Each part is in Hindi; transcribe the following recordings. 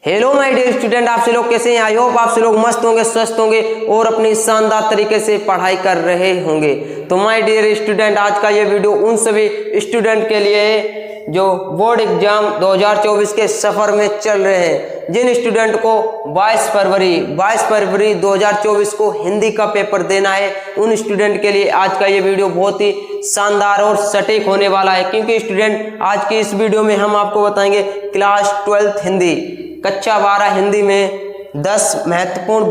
हेलो माय डियर स्टूडेंट, आप से लोग कैसे हैं? आई होप आप से लोग मस्त होंगे, स्वस्थ होंगे और अपनी शानदार तरीके से पढ़ाई कर रहे होंगे। तो माय डियर स्टूडेंट, आज का ये वीडियो उन सभी स्टूडेंट के लिए है जो बोर्ड एग्जाम 2024 के सफर में चल रहे हैं। जिन स्टूडेंट को 22 फरवरी 2024 को हिंदी का पेपर देना है, उन स्टूडेंट के लिए आज का ये वीडियो बहुत ही शानदार और सटीक होने वाला है। क्योंकि स्टूडेंट, आज की इस वीडियो में हम आपको बताएंगे क्लास 12th हिंदी कक्षा 12 हिंदी में 10 महत्वपूर्ण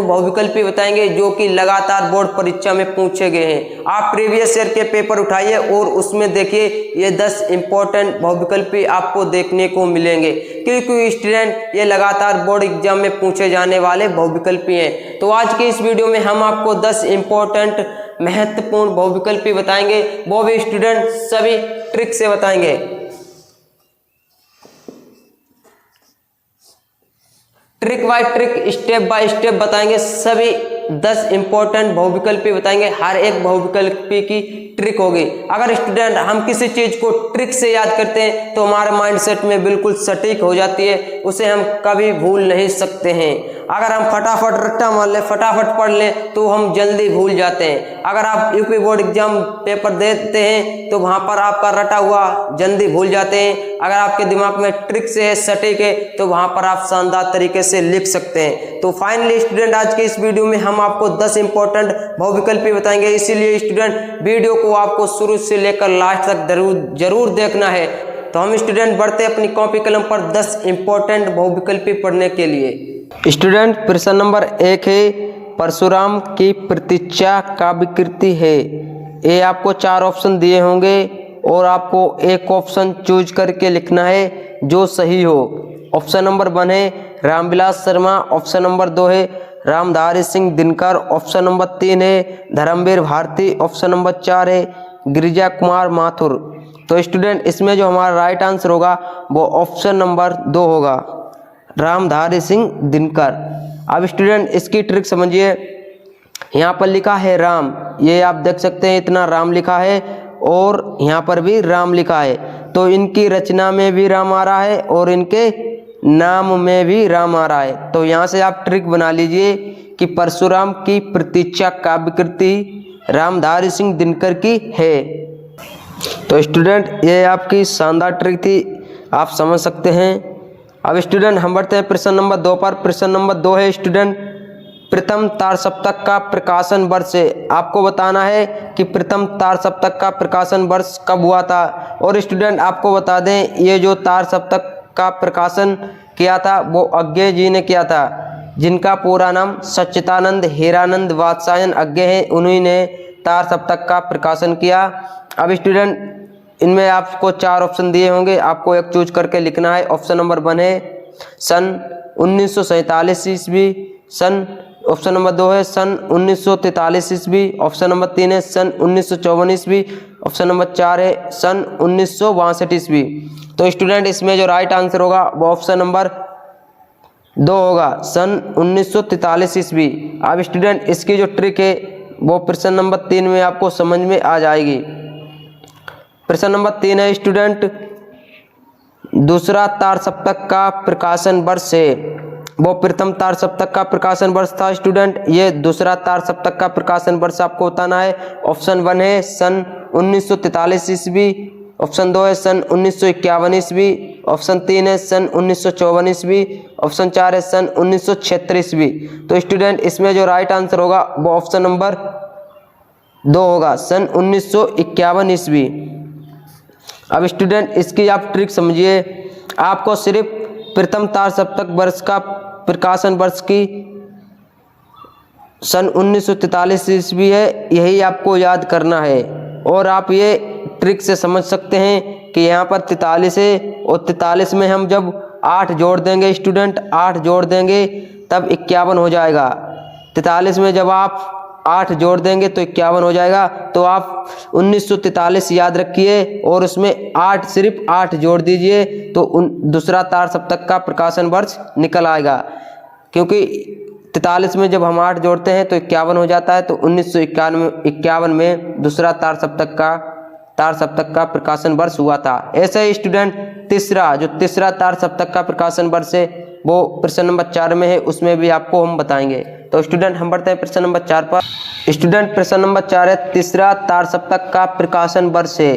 बहुविकल्पी बताएंगे जो कि लगातार बोर्ड परीक्षा में पूछे गए हैं। आप प्रीवियस ईयर के पेपर उठाइए और उसमें देखिए ये 10 इंपॉर्टेंट बहुविकल्पी आपको देखने को मिलेंगे, क्योंकि स्टूडेंट ये लगातार बोर्ड एग्जाम में पूछे जाने वाले बहुविकल्पी हैं। तो आज की इस वीडियो में हम आपको 10 इंपॉर्टेंट महत्वपूर्ण बहुविकल्पी बताएंगे, वो भी स्टूडेंट सभी ट्रिक से बताएंगे। Trick bye trick, step by step बताएंगे। सभी 10 इंपॉर्टेंट बहुविकल्पी बताएंगे। हर एक बहुविकल्पी की ट्रिक होगी। अगर स्टूडेंट हम किसी चीज को ट्रिक से याद करते हैं तो हमारे माइंडसेट में बिल्कुल सटीक हो जाती है, उसे हम कभी भूल नहीं सकते हैं। अगर हम फटाफट रट्टा मार ले, फटाफट पढ़ लें तो हम जल्दी भूल जाते हैं। अगर आप यूपी बोर्ड एग्जाम पेपर देते हैं तो वहां पर आपका रटा हुआ जल्दी भूल जाते हैं। अगर आपके दिमाग में ट्रिक से है, सटीक है, तो वहां पर आप शानदार तरीके से लिख सकते हैं। तो फाइनली स्टूडेंट, आज के इस वीडियो में हम आपको 10 इंपॉर्टेंट बहुविकल्पी बताएंगे। इसीलिए स्टूडेंट, वीडियो को आपको शुरू से लेकर लास्ट तक जरूर देखना है। तो हम स्टूडेंट बढ़ते अपनी कॉपी कलम पर 10 इंपॉर्टेंट बहुविकल्पी पढ़ने के लिए। स्टूडेंट, प्रश्न नंबर 1 है, परशुराम की प्रतीक्षा काव्य कृति है। ये आपको 4 ऑप्शन दिए होंगे और आपको एक ऑप्शन चूज करके लिखना है जो सही हो। ऑप्शन नंबर 1 है रामविलास शर्मा, ऑप्शन नंबर 2 है रामधारी सिंह दिनकर, ऑप्शन नंबर 3 है धर्मवीर भारती, ऑप्शन नंबर 4 है गिरिजा कुमार माथुर। तो स्टूडेंट, इसमें जो हमारा राइट आंसर होगा वो ऑप्शन नंबर 2 होगा, रामधारी सिंह दिनकर। अब स्टूडेंट, इसकी ट्रिक समझिए। यहाँ पर लिखा है राम, ये आप देख सकते हैं, इतना राम लिखा है और यहाँ पर भी राम लिखा है। तो इनकी रचना में भी राम आ रहा है और इनके नाम में भी राम आ रहा है। तो यहाँ से आप ट्रिक बना लीजिए कि परशुराम की प्रतीक्षा काव्य कृति रामधारी सिंह दिनकर की है। तो स्टूडेंट, ये आपकी शानदार ट्रिक थी, आप समझ सकते हैं। अब स्टूडेंट, हम बढ़ते हैं प्रश्न नंबर 2 पर। प्रश्न नंबर 2 है स्टूडेंट, प्रथम तार सप्तक का प्रकाशन वर्ष है। आपको बताना है कि प्रथम तार सप्तक का प्रकाशन वर्ष कब हुआ था। और स्टूडेंट, आपको बता दें, ये जो तार सप्तक का प्रकाशन किया था वो अज्ञेय जी ने किया था, जिनका पूरा नाम सच्चिदानंद हीरानंद वात्स्यायन अज्ञेय है। उन्हीं ने तार सप्तक का प्रकाशन किया। अब स्टूडेंट, इनमें आपको 4 ऑप्शन दिए होंगे, आपको एक चूज करके लिखना है। ऑप्शन नंबर 1 है सन 1947 ईस्वी, ऑप्शन नंबर 2 है सन 1943 ईस्वी, ऑप्शन नंबर 3 है सन 1954 ईस्वी, ऑप्शन नंबर 4 है सन 1962 ईस्वी। तो स्टूडेंट, इसमें जो राइट आंसर होगा वो ऑप्शन नंबर 2 होगा, सन 1943 ईस्वी। अब स्टूडेंट, इसकी जो ट्रिक है वो प्रश्न नंबर 3 में आपको समझ में आ जाएगी। प्रश्न नंबर 3 है स्टूडेंट, दूसरा तार सप्तक का प्रकाशन वर्ष है। वो प्रथम तार सप्तक का प्रकाशन वर्ष था स्टूडेंट, ये दूसरा तार सप्तक का प्रकाशन वर्ष आपको बताना है। ऑप्शन 1 है सन 1943 ईस्वी, ऑप्शन 2 है सन 1951 ईस्वी, ऑप्शन 3 है सन 1954 ईस्वी, ऑप्शन 4 है सन 1976 ईस्वी। तो स्टूडेंट, इसमें जो राइट आंसर होगा वो ऑप्शन नंबर 2 होगा, सन 1951 ईस्वी। अब स्टूडेंट, इसकी आप ट्रिक समझिए। आपको सिर्फ प्रथम तार सप्तक वर्ष का प्रकाशन वर्ष की सन 1943 ईस्वी है, यही आपको याद करना है। और आप ये ट्रिक से समझ सकते हैं कि यहाँ पर 43 है और 43 में हम जब 8 जोड़ देंगे स्टूडेंट, 8 जोड़ देंगे तब 51 हो जाएगा। 43 में जब आप 8 जोड़ देंगे तो 51 हो जाएगा। तो आप 1943 याद रखिए और उसमें 8 सिर्फ 8 जोड़ दीजिए तो दूसरा तार सप्तक का प्रकाशन वर्ष निकल आएगा। क्योंकि 43 में जब हम 8 जोड़ते हैं तो 51 हो जाता है। तो 1951 में दूसरा तार सप्तक का तार सप्तक का प्रकाशन वर्ष हुआ था। ऐसे ही स्टूडेंट तीसरा तार सप्तक का प्रकाशन वर्ष है वो प्रश्न नंबर 4 में है, उसमें भी आपको हम बताएंगे। तो स्टूडेंट हम बढ़ते हैं प्रश्न नंबर 4 पर। स्टूडेंट प्रश्न नंबर 4 है, तीसरा तार सप्तक का प्रकाशन वर्ष है।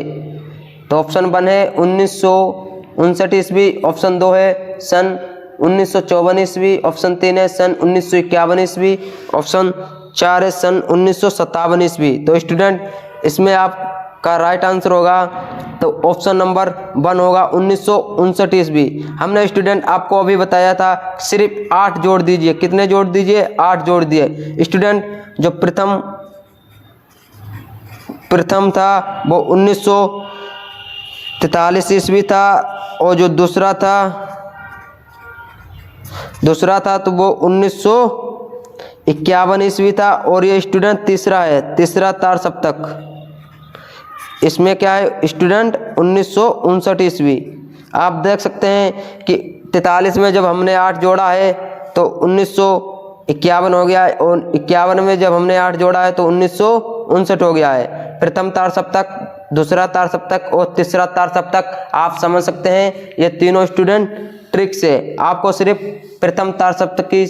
तो ऑप्शन 1 है 1959 ईस्वी, ऑप्शन 2 है सन 1954 ईस्वी, ऑप्शन 3 है सन 1951 ईस्वी, ऑप्शन 4 है सन 1957 ईस्वी। तो स्टूडेंट इसमें आपका राइट आंसर होगा तो ऑप्शन नंबर 1 होगा 1959 ईस्वी। हमने स्टूडेंट आपको अभी बताया था सिर्फ 8 जोड़ दीजिए। कितने जोड़ दीजिए? 8 जोड़ दिए। स्टूडेंट जो प्रथम था वो 1943 ईस्वी था और जो दूसरा था तो वो 1951 ईस्वी था। और ये स्टूडेंट तीसरा तार सप्तक, इसमें क्या है स्टूडेंट 1959 ईस्वी। आप देख सकते हैं कि 43 में जब हमने 8 जोड़ा है तो 1951 हो गया है और 51 में जब हमने 8 जोड़ा है तो 1959 हो गया है। प्रथम तार सप्तक, दूसरा तार सप्तक और तीसरा तार सप्तक आप समझ सकते हैं। ये तीनों स्टूडेंट ट्रिक से आपको सिर्फ प्रथम तार सप्तक की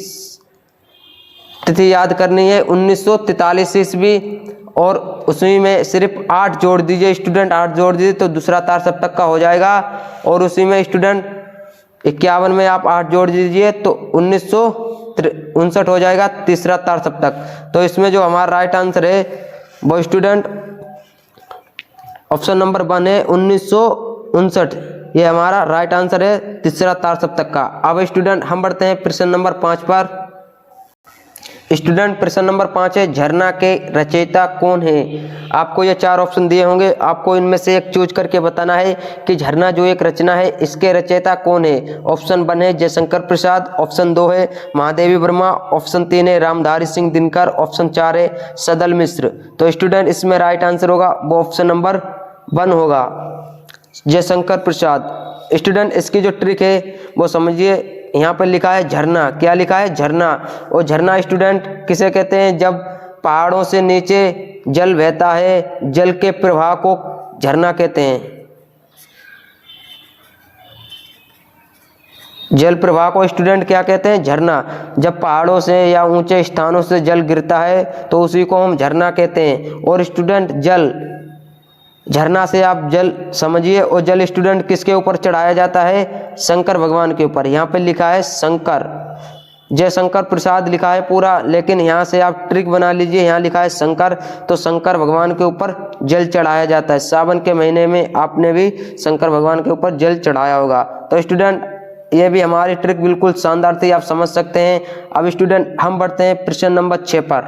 तिथि याद करनी है 1943 ईस्वी और उसी में सिर्फ 8 जोड़ दीजिए स्टूडेंट। 8 जोड़ दीजिए तो दूसरा तार सप्तक का हो जाएगा और उसी में स्टूडेंट 51 में आप 8 जोड़ दीजिए तो 1959 हो जाएगा तीसरा तार सप्तक। तो इसमें जो हमारा राइट आंसर है वो स्टूडेंट ऑप्शन नंबर 1 है 1959। ये हमारा राइट आंसर है तीसरा तार सप्तक का। अब स्टूडेंट हम बढ़ते हैं प्रश्न नंबर 5 पर। स्टूडेंट प्रश्न नंबर 5 है, झरना के रचयिता कौन है? आपको ये 4 ऑप्शन दिए होंगे, आपको इनमें से एक चूज करके बताना है कि झरना जो एक रचना है इसके रचयिता कौन है। ऑप्शन 1 है जयशंकर प्रसाद, ऑप्शन 2 है महादेवी वर्मा, ऑप्शन 3 है रामधारी सिंह दिनकर, ऑप्शन 4 है सदल मिश्र। तो स्टूडेंट इसमें राइट आंसर होगा वो ऑप्शन नंबर 1 होगा जयशंकर प्रसाद। स्टूडेंट इसकी जो ट्रिक है वो समझिए, यहाँ पर लिखा है झरना। क्या लिखा है? झरना। और झरना स्टूडेंट किसे कहते हैं? जब पहाड़ों से नीचे जल बहता है, जल के प्रवाह को झरना कहते हैं। जल प्रवाह को स्टूडेंट क्या कहते हैं? झरना। जब पहाड़ों से या ऊंचे स्थानों से जल गिरता है तो उसी को हम झरना कहते हैं। और स्टूडेंट झरना से आप जल समझिए, और जल स्टूडेंट किसके ऊपर चढ़ाया जाता है? शंकर भगवान के ऊपर। यहाँ पे लिखा है शंकर, जयशंकर प्रसाद लिखा है पूरा, लेकिन यहाँ से आप ट्रिक बना लीजिए, यहाँ लिखा है शंकर, तो शंकर भगवान के ऊपर जल चढ़ाया जाता है। सावन के महीने में आपने भी शंकर भगवान के ऊपर जल चढ़ाया होगा। तो स्टूडेंट ये भी हमारी ट्रिक बिल्कुल शानदार थी, आप समझ सकते हैं। अब स्टूडेंट हम बढ़ते हैं प्रश्न नंबर 6 पर।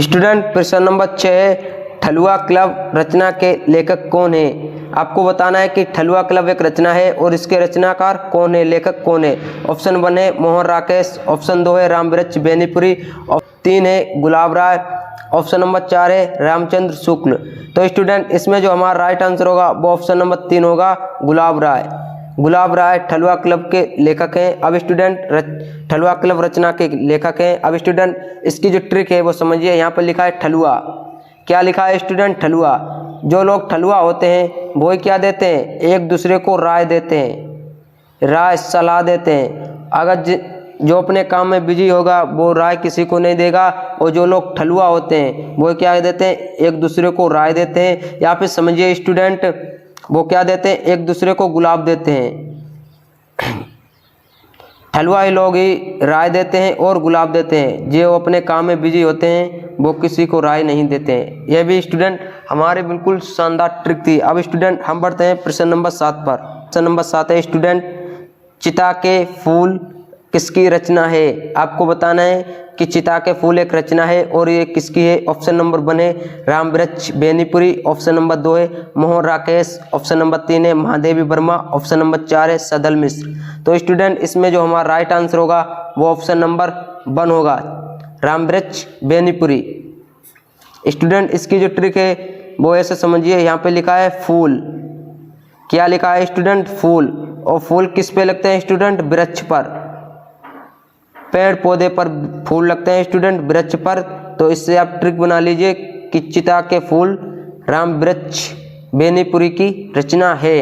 स्टूडेंट प्रश्न नंबर 6 है, ठलुआ क्लब रचना के लेखक कौन है? आपको बताना है कि ठलुआ क्लब एक रचना है और इसके रचनाकार कौन है, लेखक कौन है। ऑप्शन 1 है मोहन राकेश, ऑप्शन 2 है रामवृक्ष बेनीपुरी, 3 है गुलाब राय, ऑप्शन नंबर 4 है रामचंद्र शुक्ल। तो स्टूडेंट इसमें जो हमारा राइट आंसर होगा वो ऑप्शन नंबर 3 होगा गुलाब राय। गुलाब राय ठलुआ क्लब के लेखक हैं। अब स्टूडेंट ठलुआ क्लब रचना के लेखक हैं। अब स्टूडेंट इसकी जो ट्रिक है वो समझिए, यहाँ पर लिखा है ठलुआ। क्या लिखा है स्टूडेंट? ठलुआ। जो लोग ठलुआ होते हैं वो क्या देते हैं? एक दूसरे को राय देते हैं, राय सलाह देते हैं। अगर जो अपने काम में बिजी होगा वो राय किसी को नहीं देगा, और जो लोग ठलुआ होते हैं वो क्या देते हैं? एक दूसरे को राय देते हैं, या फिर समझिए स्टूडेंट वो क्या देते हैं? एक दूसरे को गुलाब देते हैं। ठलुआ लोग ही राय देते हैं और गुलाब देते हैं, जो अपने काम में बिजी होते हैं वो किसी को राय नहीं देते हैं। यह भी स्टूडेंट हमारे बिल्कुल शानदार ट्रिक थी। अब स्टूडेंट हम बढ़ते हैं प्रश्न नंबर 7 पर। प्रश्न नंबर 7 है स्टूडेंट, चिता के फूल किसकी रचना है? आपको बताना है कि चिता के फूल एक रचना है और ये किसकी है। ऑप्शन नंबर 1 है रामवृक्ष बेनीपुरी, ऑप्शन नंबर 2 है मोहन राकेश, ऑप्शन नंबर 3 है महादेवी वर्मा, ऑप्शन नंबर 4 है सदल मिश्र। तो स्टूडेंट इसमें जो हमारा राइट आंसर होगा वो ऑप्शन नंबर 1 होगा रामवृक्ष बेनीपुरी। स्टूडेंट इसकी जो ट्रिक है वो ऐसे समझिए, यहाँ पे लिखा है फूल। क्या लिखा है स्टूडेंट? फूल। और फूल किस पे लगते हैं स्टूडेंट? वृक्ष पर, पेड़ पौधे पर फूल लगते हैं स्टूडेंट, वृक्ष पर। तो इससे आप ट्रिक बना लीजिए कि चिता के फूल रामवृक्ष बेनीपुरी की रचना है।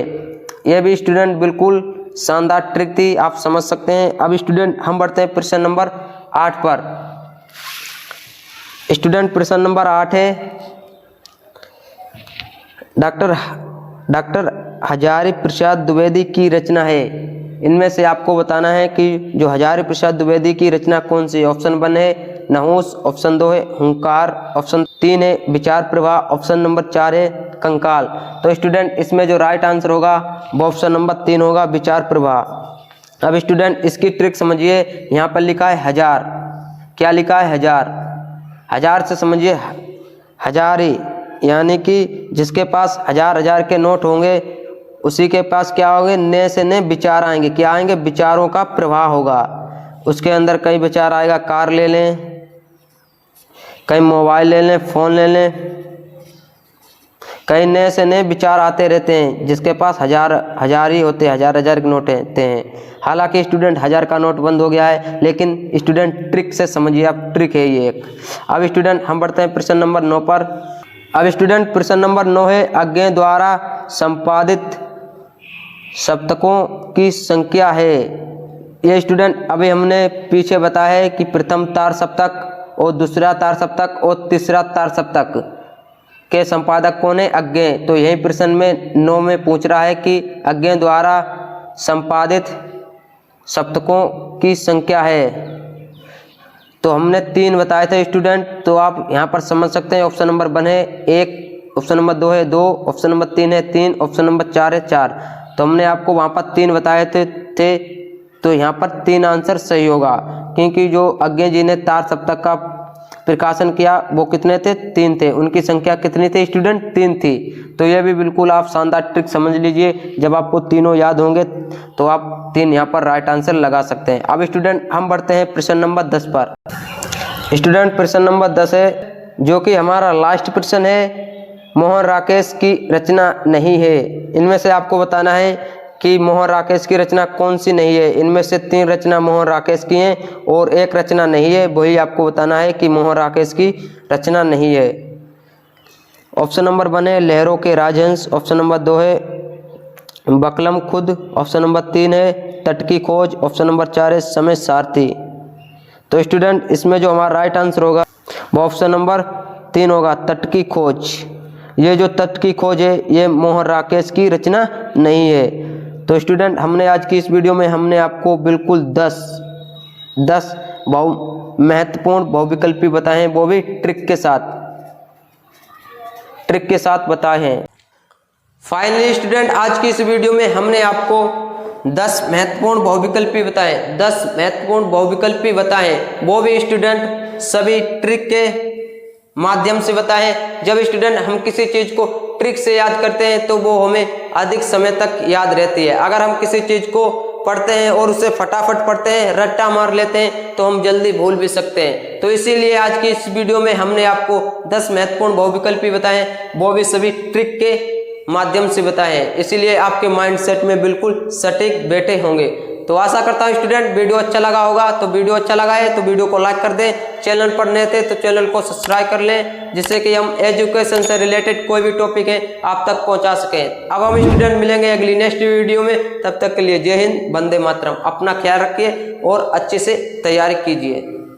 यह भी स्टूडेंट बिल्कुल शानदार ट्रिक थी, आप समझ सकते हैं। अब स्टूडेंट हम बढ़ते हैं प्रश्न नंबर 8 पर। स्टूडेंट प्रश्न नंबर 8 है, डॉक्टर हजारी प्रसाद द्विवेदी की रचना है। इनमें से आपको बताना है कि जो हजारी प्रसाद द्विवेदी की रचना कौन सी है। ऑप्शन 1 है नहुस, ऑप्शन 2 है हुंकार, ऑप्शन 3 है विचार प्रवाह, ऑप्शन नंबर 4 है कंकाल। तो स्टूडेंट इसमें जो राइट आंसर होगा वो ऑप्शन नंबर 3 होगा, विचार प्रवाह। अब स्टूडेंट इसकी ट्रिक समझिए, यहाँ पर लिखा है हजार, क्या लिखा है हजार, हजार से समझिए हजारी, यानी कि जिसके पास हजार के नोट होंगे उसी के पास क्या होंगे, नए से नए विचार आएंगे। क्या आएंगे, विचारों का प्रवाह होगा। उसके अंदर कई विचार आएगा, कार ले लें, कई मोबाइल ले लें, फ़ोन ले लें, कई नए से नए विचार आते रहते हैं। जिसके पास हजार ही होते हैं, हजार के नोट होते हैं। हालांकि स्टूडेंट 1000 का नोट बंद हो गया है, लेकिन स्टूडेंट ट्रिक से समझिए, आप ट्रिक है ये एक। अब स्टूडेंट हम बढ़ते हैं प्रश्न नंबर 9 पर। अब स्टूडेंट प्रश्न नंबर 9 है, अज्ञे द्वारा संपादित सप्तकों की संख्या है। ये स्टूडेंट अभी हमने पीछे बताया है कि प्रथम तार सप्तक और दूसरा तार सप्तक और तीसरा तार सप्तक के संपादक कौन है, अज्ञे। तो यही प्रश्न में 9 में पूछ रहा है कि अज्ञे द्वारा संपादित सप्तकों की संख्या है। तो हमने 3 बताए थे स्टूडेंट, तो आप यहाँ पर समझ सकते हैं। ऑप्शन नंबर 1 है 1, ऑप्शन नंबर 2 है 2, ऑप्शन नंबर 3 है 3, ऑप्शन नंबर 4 है 4। तो हमने आपको वहाँ पर 3 बताए थे, तो यहाँ पर 3 आंसर सही होगा, क्योंकि जो अज्ञे जी ने तार सप्तक का प्रकाशन किया वो कितने थे, 3 थे। उनकी संख्या कितनी थी स्टूडेंट, 3 थी। तो यह भी बिल्कुल आप शानदार ट्रिक समझ लीजिए। जब आपको तीनों याद होंगे तो आप 3 यहाँ पर राइट आंसर लगा सकते हैं। अब स्टूडेंट हम बढ़ते हैं प्रश्न नंबर 10 पर। स्टूडेंट प्रश्न नंबर 10 है, जो कि हमारा लास्ट प्रश्न है, मोहन राकेश की रचना नहीं है। इनमें से आपको बताना है कि मोहन राकेश की रचना कौन सी नहीं है। इनमें से 3 रचना मोहन राकेश की हैं और 1 रचना नहीं है। वही आपको बताना है कि मोहन राकेश की रचना नहीं है। ऑप्शन नंबर 1 है लहरों के राजहंस, ऑप्शन नंबर 2 है बकलम खुद, ऑप्शन नंबर 3 है तट की खोज, ऑप्शन नंबर 4 है समय सारथी। तो स्टूडेंट इसमें जो हमारा राइट आंसर होगा वो ऑप्शन नंबर 3 होगा, तट की खोज। ये जो तट की खोज है ये मोहन राकेश की रचना नहीं है। तो स्टूडेंट हमने आज की इस वीडियो में हमने आपको बिल्कुल 10 महत्वपूर्ण बहुविकल्पी बताए हैं, वो भी ट्रिक के साथ बताए हैं। फाइनली स्टूडेंट आज की इस वीडियो में हमने आपको 10 महत्वपूर्ण बहुविकल्पी बताए, 10 महत्वपूर्ण बहुविकल्पी बताए, वो भी स्टूडेंट सभी ट्रिक के माध्यम से बताएं। जब स्टूडेंट हम किसी चीज़ को ट्रिक से याद करते हैं तो वो हमें अधिक समय तक याद रहती है। अगर हम किसी चीज़ को पढ़ते हैं और उसे फटाफट पढ़ते हैं, रट्टा मार लेते हैं, तो हम जल्दी भूल भी सकते हैं। तो इसीलिए आज की इस वीडियो में हमने आपको 10 महत्वपूर्ण बहुविकल्पी बताए, वो भी सभी ट्रिक के माध्यम से बताए हैं। इसीलिए आपके माइंडसेट में बिल्कुल सटीक बैठे होंगे। तो आशा करता हूँ स्टूडेंट वीडियो अच्छा लगा होगा। तो वीडियो अच्छा लगा है तो वीडियो को लाइक कर दें, चैनल पर नए थे तो चैनल को सब्सक्राइब कर लें, जिससे कि हम एजुकेशन से रिलेटेड कोई भी टॉपिक है आप तक पहुंचा सकें। अब हम स्टूडेंट मिलेंगे अगली नेक्स्ट वीडियो में, तब तक के लिए जय हिंद, वंदे मातरम। अपना ख्याल रखिए और अच्छे से तैयारी कीजिए।